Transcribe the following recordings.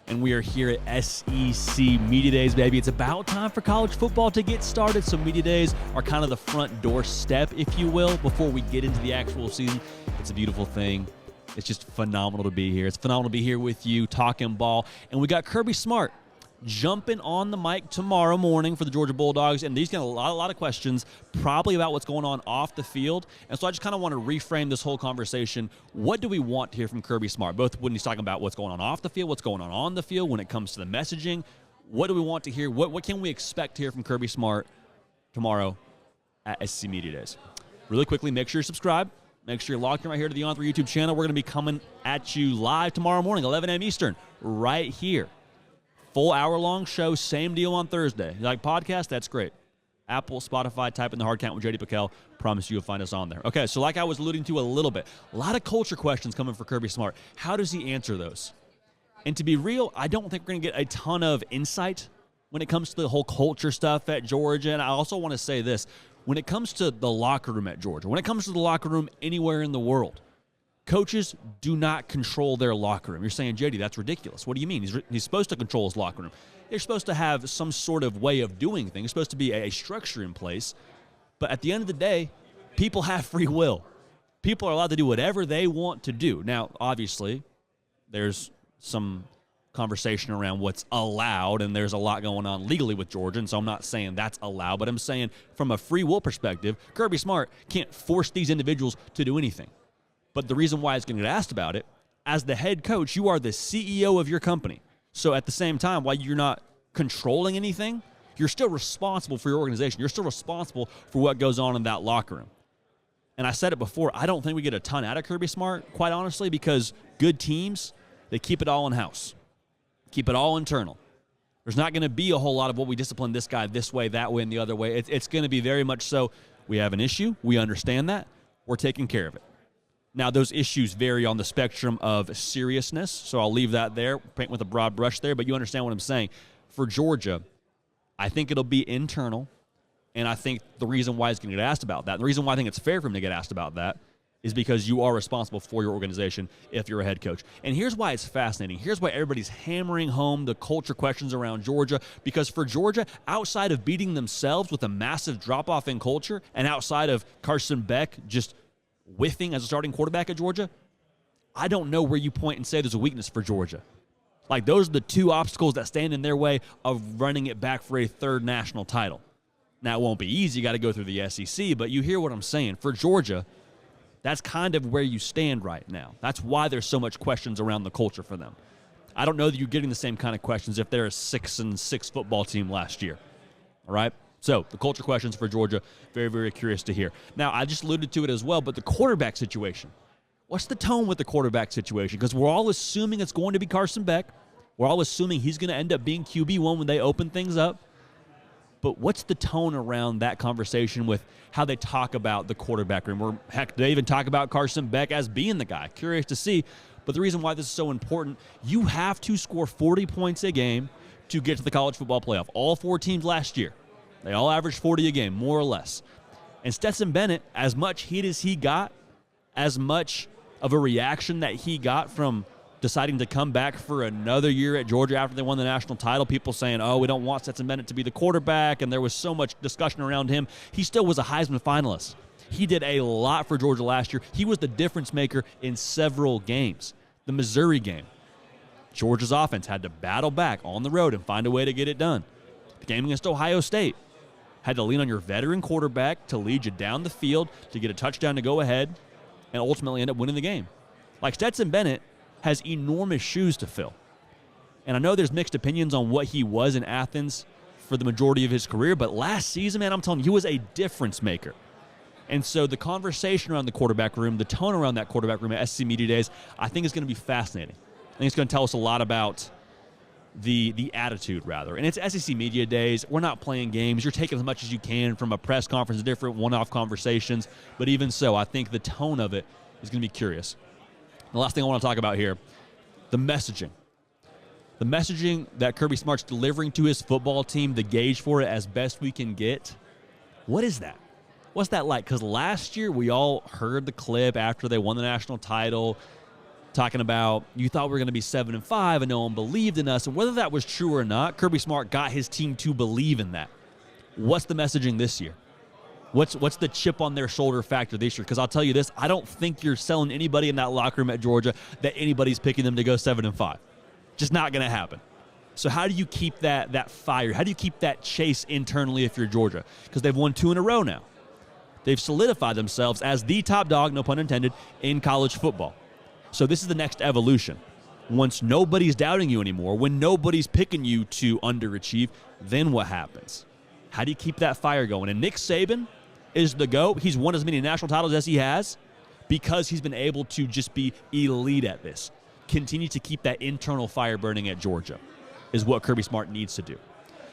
and we are here at SEC Media Days, baby. It's about time for college football to get started, so Media Days are kind of the front door step, if you will, before we get into the actual season. It's a beautiful thing. It's just phenomenal to be here. It's phenomenal to be here with you, talking ball, and we got Kirby Smart jumping on the mic tomorrow morning for the Georgia Bulldogs, and he's got a lot of questions probably about what's going on off the field. And so I just kind of want to reframe this whole conversation. What do we want to hear from Kirby Smart, both when he's talking about what's going on off the field, what's going on the field, when it comes to the messaging? What do we want to hear? What can we expect to hear from Kirby Smart tomorrow at SEC Media Days? Really quickly, make sure you subscribe. Make sure you're logged in right here to the On3 YouTube channel. We're going to be coming at you live tomorrow morning, 11 a.m. Eastern, right here. Full hour-long show, same deal on Thursday. You like podcast? That's great. Apple, Spotify, type in the hard count with J.D. Pickell. Promise you'll find us on there. Okay, so like I was alluding to a little bit, a lot of culture questions coming for Kirby Smart. How does he answer those? And to be real, I don't think we're going to get a ton of insight when it comes to the whole culture stuff at Georgia. And I also want to say this. When it comes to the locker room at Georgia, when it comes to the locker room anywhere in the world, coaches do not control their locker room. You're saying, JD, that's ridiculous. What do you mean? He's supposed to control his locker room. They're supposed to have some sort of way of doing things. There's supposed to be a structure in place. But at the end of the day, people have free will. People are allowed to do whatever they want to do. Now, obviously, there's some conversation around what's allowed, and there's a lot going on legally with Georgia, and so I'm not saying that's allowed, but I'm saying from a free will perspective, Kirby Smart can't force these individuals to do anything. But the reason why he's going to get asked about it, as the head coach, you are the CEO of your company. So at the same time, while you're not controlling anything, you're still responsible for your organization. You're still responsible for what goes on in that locker room. And I said it before, I don't think we get a ton out of Kirby Smart, quite honestly, because good teams, they keep it all in-house. Keep it all internal. There's not going to be a whole lot of what we discipline this guy this way, that way, and the other way. It's going to be very much so, we have an issue, we understand that, we're taking care of it. Now, those issues vary on the spectrum of seriousness, so I'll leave that there, paint with a broad brush there, but you understand what I'm saying. For Georgia, I think it'll be internal, and I think the reason why he's going to get asked about that, the reason why I think it's fair for him to get asked about that, is because you are responsible for your organization if you're a head coach. And here's why it's fascinating. Here's why everybody's hammering home the culture questions around Georgia, because for Georgia, outside of beating themselves with a massive drop-off in culture, and outside of Carson Beck just whiffing as a starting quarterback at Georgia, I don't know where you point and say there's a weakness for Georgia. Like, those are the two obstacles that stand in their way of running it back for a third national title. Now, it won't be easy. You got to go through the SEC, but you hear what I'm saying. For Georgia, that's kind of where you stand right now. That's why there's so much questions around the culture for them. I don't know that you're getting the same kind of questions if they're a 6-6 football team last year. All right? So, the culture questions for Georgia, very, very curious to hear. Now, I just alluded to it as well, but the quarterback situation. What's the tone with the quarterback situation? Because we're all assuming it's going to be Carson Beck. We're all assuming he's going to end up being QB1 when they open things up. But what's the tone around that conversation with how they talk about the quarterback room? Or, heck, they even talk about Carson Beck as being the guy. Curious to see. But the reason why this is so important, you have to score 40 points a game to get to the college football playoff. All four teams last year, they all averaged 40 a game, more or less. And Stetson Bennett, as much heat as he got, as much of a reaction that he got from deciding to come back for another year at Georgia after they won the national title, people saying, oh, we don't want Stetson Bennett to be the quarterback, and there was so much discussion around him. He still was a Heisman finalist. He did a lot for Georgia last year. He was the difference maker in several games. The Missouri game, Georgia's offense had to battle back on the road and find a way to get it done. The game against Ohio State, had to lean on your veteran quarterback to lead you down the field to get a touchdown to go ahead and ultimately end up winning the game. Like, Stetson Bennett has enormous shoes to fill. And I know there's mixed opinions on what he was in Athens for the majority of his career, but last season, man, I'm telling you, he was a difference maker. And so the conversation around the quarterback room, the tone around that quarterback room at SEC Media Days, I think is going to be fascinating. I think it's going to tell us a lot about the attitude, rather. And it's SEC Media Days. We're not playing games. You're taking as much as you can from a press conference, different one-off conversations. But even so, I think the tone of it is going to be curious. The last thing I want to talk about here, the messaging. The messaging that Kirby Smart's delivering to his football team, the gauge for it as best we can get, what is that? What's that like? Because last year we all heard the clip after they won the national title. talking about you thought we were going to be 7-5 and no one believed in us. And whether that was true or not, Kirby Smart got his team to believe in that. What's the messaging this year? What's the chip on their shoulder factor this year? Because I'll tell you this, I don't think you're selling anybody in that locker room at Georgia that anybody's picking them to go 7-5. Just not going to happen. So how do you keep that fire? How do you keep that chase internally if you're Georgia? Because they've won 2 in a row now. They've solidified themselves as the top dog, no pun intended, in college football. So this is the next evolution. Once nobody's doubting you anymore, when nobody's picking you to underachieve, then what happens? How do you keep that fire going? And Nick Saban is the GOAT. He's won as many national titles as he has because he's been able to just be elite at this. Continue to keep that internal fire burning at Georgia is what Kirby Smart needs to do.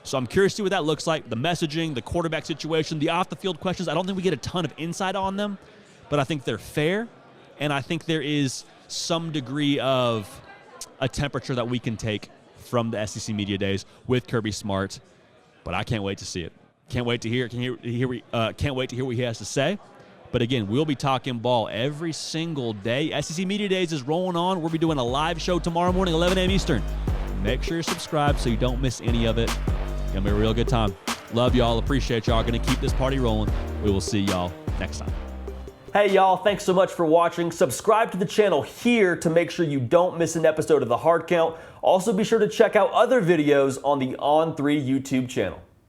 So I'm curious to see what that looks like. The messaging, the quarterback situation, the off-the-field questions, I don't think we get a ton of insight on them, but I think they're fair, and I think there is some degree of a temperature that we can take from the SEC Media Days with Kirby Smart, but I can't wait to see it. Can't wait to hear what he has to say. But again, we'll be talking ball every single day. SEC Media Days is rolling on. We'll be doing a live show tomorrow morning, 11 a.m. Eastern. Make sure you're subscribed so you don't miss any of it. It's going to be a real good time. Love y'all. Appreciate y'all. Going to keep this party rolling. We will see y'all next time. Hey, y'all. Thanks so much for watching. Subscribe to the channel here to make sure you don't miss an episode of The Hard Count. Also, be sure to check out other videos on the On3 YouTube channel.